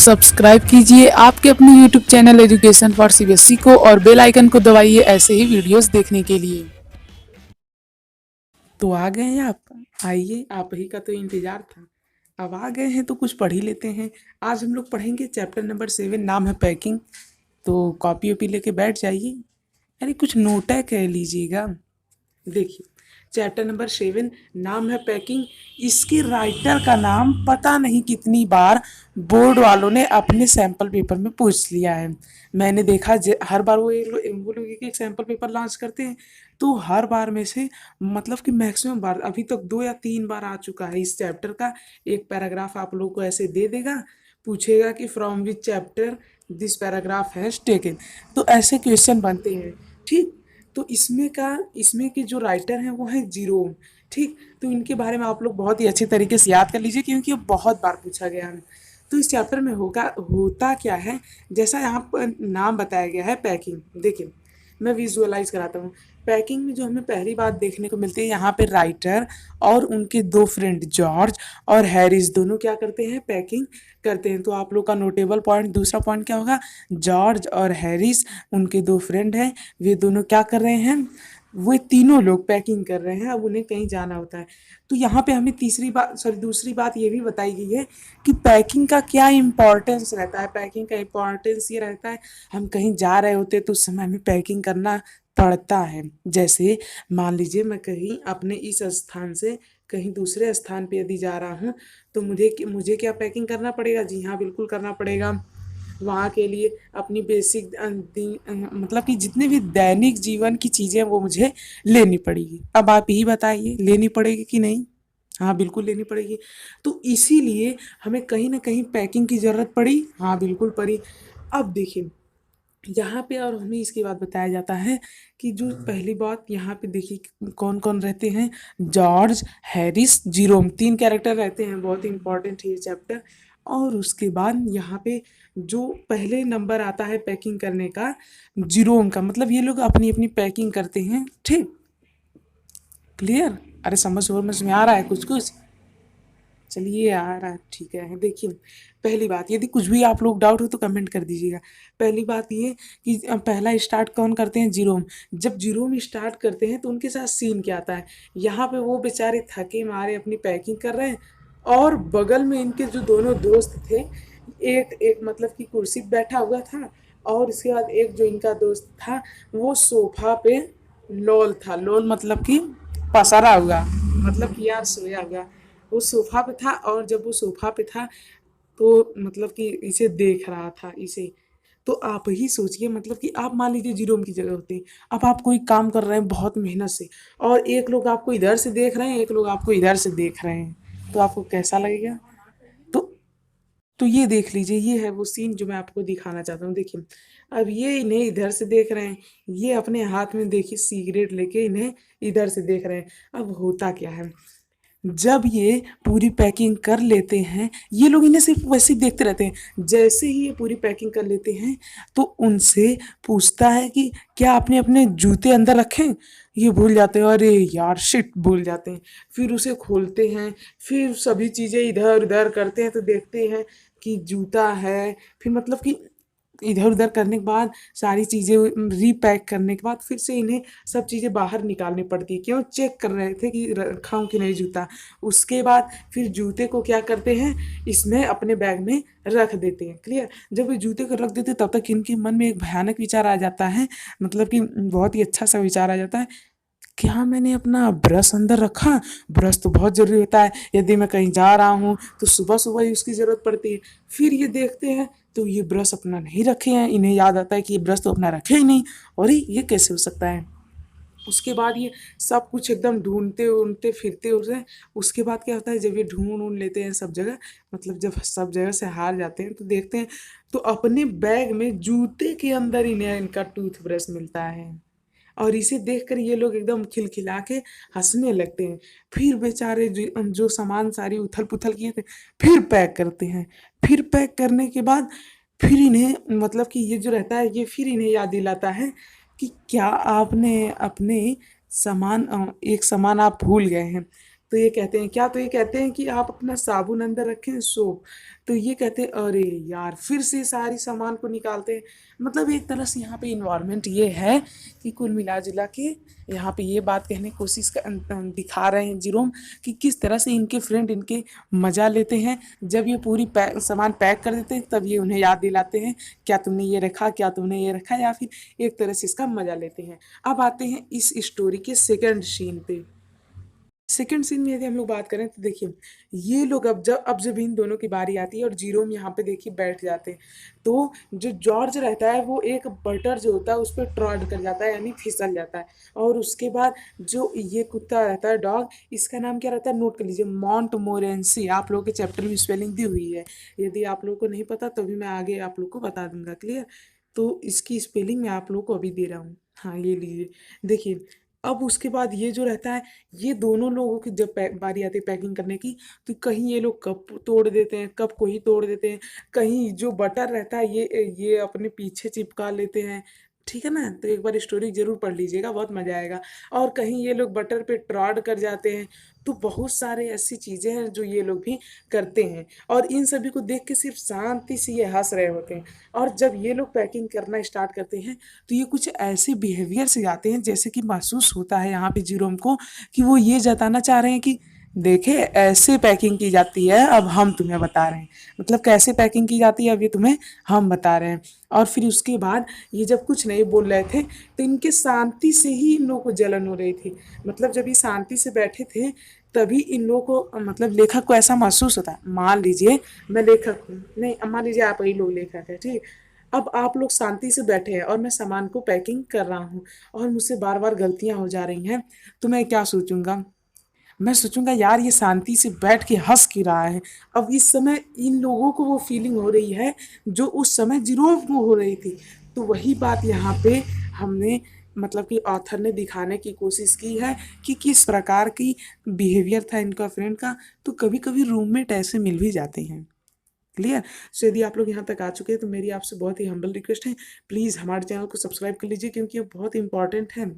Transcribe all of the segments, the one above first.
Subscribe कीजिए आपके अपने YouTube channel education for CBSE को और बेल आइकन को दबाइए ऐसे ही वीडियोस देखने के लिए। तो आ गए हैं आप, आइए, आप ही का तो इंतजार था। अब आ गए हैं तो कुछ पढ़ ही लेते हैं। आज हम लोग पढ़ेंगे चैप्टर नंबर 7, नाम है पैकिंग। तो कॉपी वॉपी लेके बैठ जाइए। अरे कुछ नोटा कह लीजिएगा। देखिए, चैप्टर नंबर 7 नाम है पैकिंग। इसके राइटर का नाम पता नहीं कितनी बार बोर्ड वालों ने अपने सैम्पल पेपर में पूछ लिया है। मैंने देखा हर बार वो लोग एक सैम्पल पेपर लॉन्च करते हैं, तो हर बार में से मतलब कि मैक्सिमम बार अभी तक 2 या 3 बार आ चुका है। इस चैप्टर का एक पैराग्राफ आप लोगों को ऐसे दे देगा, पूछेगा कि from which chapter this paragraph has taken. तो ऐसे क्वेश्चन बनते हैं, ठीक। तो इसमें के जो राइटर हैं वो हैं जीरोम, ठीक। तो इनके बारे में आप लोग बहुत ही अच्छे तरीके से याद कर लीजिए, क्योंकि ये बहुत बार पूछा गया है। तो इस चैप्टर में होता क्या है, जैसा यहाँ पर नाम बताया गया है पैकिंग। देखिए, मैं विजुअलाइज कराता हूँ। पैकिंग में जो हमें पहली बात देखने को मिलती है, यहाँ पे राइटर और उनके दो फ्रेंड जॉर्ज और हैरिस दोनों क्या करते हैं, पैकिंग करते हैं। तो आप लोग का नोटेबल पॉइंट, दूसरा पॉइंट क्या होगा, जॉर्ज और हैरिस उनके दो फ्रेंड हैं, वे दोनों क्या कर रहे हैं, वो तीनों लोग पैकिंग कर रहे हैं। अब उन्हें कहीं जाना होता है। तो यहाँ पे हमें दूसरी बात ये भी बताई गई है कि पैकिंग का क्या इम्पोर्टेंस रहता है। पैकिंग का इम्पोर्टेंस ये रहता है, हम कहीं जा रहे होते तो उस समय हमें पैकिंग करना पड़ता है। जैसे मान लीजिए मैं कहीं अपने इस स्थान से कहीं दूसरे स्थान पे यदि जा रहा हूँ, तो मुझे क्या पैकिंग करना पड़ेगा, जी हाँ बिल्कुल करना पड़ेगा। वहाँ के लिए अपनी बेसिक मतलब कि जितने भी दैनिक जीवन की चीज़ें वो मुझे लेनी पड़ेगी। अब आप ही बताइए, लेनी पड़ेगी कि नहीं। हाँ बिल्कुल लेनी पड़ेगी। तो इसीलिए हमें कहीं ना कहीं पैकिंग की ज़रूरत पड़ी, हाँ बिल्कुल पड़ी। अब देखिए यहाँ पे और हमें इसके बाद बताया जाता है कि जो पहली बात यहाँ पे देखिए कौन कौन रहते हैं, जॉर्ज, हैरिस, जीरोम, 3 कैरेक्टर रहते हैं। बहुत ही इंपॉर्टेंट है ये चैप्टर। और उसके बाद यहाँ पे जो पहले नंबर आता है पैकिंग करने का, जीरोम का, मतलब ये लोग अपनी अपनी पैकिंग करते हैं, ठीक। क्लियर, अरे समझ में आ रहा है कुछ कुछ। चलिए आ रहा है, ठीक है। देखिए, पहली बात, यदि कुछ भी आप लोग डाउट हो तो कमेंट कर दीजिएगा। पहली बात ये कि पहला स्टार्ट कौन करते हैं, जीरोम। जब जीरोम स्टार्ट करते हैं तो उनके साथ सीन क्या आता है, यहाँ पे वो बेचारे थके मारे अपनी पैकिंग कर रहे हैं, और बगल में इनके जो दोनों दोस्त थे, एक एक मतलब कि कुर्सी पे बैठा हुआ था, और इसके बाद एक जो इनका दोस्त था वो सोफा पे लोल था। लोल मतलब कि पसरा हुआ, मतलब कि यार सोया हुआ। वो सोफा पे था, और जब वो सोफा पे था तो मतलब कि इसे देख रहा था इसे। तो आप ही सोचिए, मतलब कि आप मान लीजिए जीरोम की जगह होते। अब आप कोई काम कर रहे हैं बहुत मेहनत से, और एक लोग आपको इधर से देख रहे हैं, एक लोग आपको इधर से देख रहे हैं, तो आपको कैसा लगेगा। तो तो ये देख लीजिए, ये है वो सीन जो मैं आपको दिखाना चाहता हूँ। देखिए, अब ये इन्हें इधर से देख रहे हैं, ये अपने हाथ में देखिए सिगरेट लेके इन्हें इधर से देख रहे हैं। अब होता क्या है, जब ये पूरी पैकिंग कर लेते हैं, ये लोग इन्हें सिर्फ वैसे ही देखते रहते हैं। जैसे ही ये पूरी पैकिंग कर लेते हैं तो उनसे पूछता है कि क्या आपने अपने जूते अंदर रखे। ये भूल जाते हैं, अरे यार शिट, भूल जाते हैं। फिर उसे खोलते हैं, फिर सभी चीज़ें इधर उधर करते हैं, तो देखते हैं कि जूता है। फिर मतलब कि इधर उधर करने के बाद, सारी चीज़ें रीपैक करने के बाद, फिर से इन्हें सब चीज़ें बाहर निकालनी पड़ती है। क्यों, चेक कर रहे थे कि रखा हूँ कि नहीं जूता। उसके बाद फिर जूते को क्या करते हैं, इसमें अपने बैग में रख देते हैं। क्लियर, जब ये जूते को रख देते हैं, तब तक इनके मन में एक भयानक विचार आ जाता है, मतलब कि बहुत ही अच्छा सा विचार आ जाता है, क्या मैंने अपना ब्रश अंदर रखा। ब्रश तो बहुत ज़रूरी होता है, यदि मैं कहीं जा रहा हूँ तो सुबह सुबह ही उसकी ज़रूरत पड़ती है। फिर ये देखते हैं तो ये ब्रश अपना नहीं रखे हैं, इन्हें याद आता है कि ये ब्रश तो अपना रखे ही नहीं, और ये कैसे हो सकता है। उसके बाद ये सब कुछ एकदम ढूंढते ढूंढते फिरते उठते। उसके बाद क्या होता है, जब ये ढूंढ ढूंढ लेते हैं सब जगह, मतलब जब सब जगह से हार जाते हैं, तो देखते हैं तो अपने बैग में जूते के अंदर इन्हें इनका टूथब्रश मिलता है। और इसे देखकर ये लोग एकदम खिलखिला के हंसने लगते हैं। फिर बेचारे जो सामान सारी उथल पुथल किए थे, फिर पैक करते हैं। फिर पैक करने के बाद फिर इन्हें मतलब कि ये जो रहता है, ये फिर इन्हें याद दिलाता है कि क्या आपने अपने एक सामान आप भूल गए हैं। तो ये कहते हैं क्या, तो ये कहते हैं कि आप अपना साबुन अंदर रखें, सोप। तो ये कहते हैं अरे यार, फिर से सारी सामान को निकालते हैं। मतलब एक तरह से यहाँ पे इन्वायरमेंट ये है कि कुल मिला जुला के यहाँ पे ये बात कहने की कोशिश दिखा रहे हैं जीरोम कि किस तरह से इनके फ्रेंड इनके मज़ा लेते हैं। जब ये पूरी सामान पैक कर देते हैं तब ये उन्हें याद दिलाते हैं, क्या तुमने ये रखा, क्या तुमने ये रखा, या फिर एक तरह से इसका मज़ा लेते हैं। अब आते हैं इस स्टोरी के सेकंड सीन पे। सेकंड सीन में यदि हम लोग बात करें तो देखिए, ये लोग अब जब इन दोनों की बारी आती है और जीरोम यहाँ पे देखिए बैठ जाते हैं, तो जो जॉर्ज रहता है वो एक बटर जो होता है उस पर ट्रॉड कर जाता है, यानी फिसल जाता है। और उसके बाद जो ये कुत्ता रहता है, डॉग, इसका नाम क्या रहता है, नोट कर लीजिए, मॉन्टमोरेंसी। आप लोगों के चैप्टर में स्पेलिंग दी हुई है, यदि आप लोगों को नहीं पता तभी मैं आगे आप लोग को बता दूंगा, क्लियर। तो इसकी स्पेलिंग मैं आप लोगों को अभी दे रहा हूँ। हाँ, ये लीजिए, देखिए। अब उसके बाद ये जो रहता है, ये दोनों लोगों की जब बारी आती है पैकिंग करने की, तो कहीं ये लोग कप तोड़ देते हैं, कप को ही तोड़ देते हैं, कहीं जो बटर रहता है ये अपने पीछे चिपका लेते हैं। ठीक है ना, तो एक बार स्टोरी जरूर पढ़ लीजिएगा, बहुत मजा आएगा। और कहीं ये लोग बटर पे ट्रॉड कर जाते हैं। तो बहुत सारे ऐसी चीजें हैं जो ये लोग भी करते हैं, और इन सभी को देख के सिर्फ शांति से ये हंस रहे होते हैं। और जब ये लोग पैकिंग करना स्टार्ट करते हैं तो ये कुछ ऐसे बिहेवियर से जाते हैं जैसे कि महसूस होता है यहाँ पे जीरोम को कि वो ये जताना चाह रहे हैं कि देखे ऐसे पैकिंग की जाती है, अब हम तुम्हें बता रहे हैं। मतलब कैसे पैकिंग की जाती है अब ये तुम्हें हम बता रहे हैं। और फिर उसके बाद ये जब कुछ नहीं बोल रहे थे तो इनके शांति से ही इन लोगों को जलन हो रही थी। मतलब जब ये शांति से बैठे थे तभी इन लोगों को, मतलब लेखक को ऐसा महसूस होता है, मान लीजिए मैं लेखक हूँ, नहीं मान लीजिए आप ही लोग लेखक है, ठीक। अब आप लोग शांति से बैठे हैं और मैं सामान को पैकिंग कर रहा हूँ और मुझसे बार बार गलतियां हो जा रही हैं, तो मैं क्या सोचूंगा, मैं सोचूंगा यार ये शांति से बैठ के हंस क्यों रहा है। अब इस समय इन लोगों को वो फीलिंग हो रही है जो उस समय जीरोम को हो रही थी। तो वही बात यहाँ पे हमने, मतलब कि ऑथर ने दिखाने की कोशिश की है कि किस प्रकार की बिहेवियर था इनका फ्रेंड का। तो कभी कभी रूममेट ऐसे मिल भी जाते हैं, क्लियर। सो यदि आप लोग यहाँ तक आ चुके हैं तो मेरी आपसे बहुत ही हम्बल रिक्वेस्ट है, प्लीज़ हमारे चैनल को सब्सक्राइब कर लीजिए क्योंकि ये बहुत इंपॉर्टेंट है।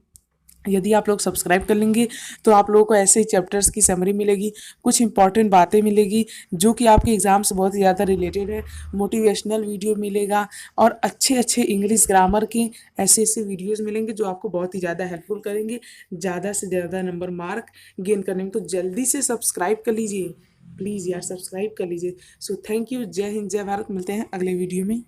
यदि आप लोग सब्सक्राइब कर लेंगे तो आप लोगों को ऐसे ही चैप्टर्स की समरी मिलेगी, कुछ इंपॉर्टेंट बातें मिलेगी जो कि आपके एग्ज़ाम से बहुत ही ज़्यादा रिलेटेड है, मोटिवेशनल वीडियो मिलेगा, और अच्छे अच्छे इंग्लिश ग्रामर के ऐसे ऐसे वीडियोस मिलेंगे जो आपको बहुत ही ज़्यादा हेल्पफुल करेंगे ज़्यादा से ज़्यादा नंबर मार्क गेन करने में। तो जल्दी से सब्सक्राइब कर लीजिए, प्लीज़ यार सब्सक्राइब कर लीजिए। सो थैंक यू, जय हिंद, जय भारत। मिलते हैं अगले वीडियो में।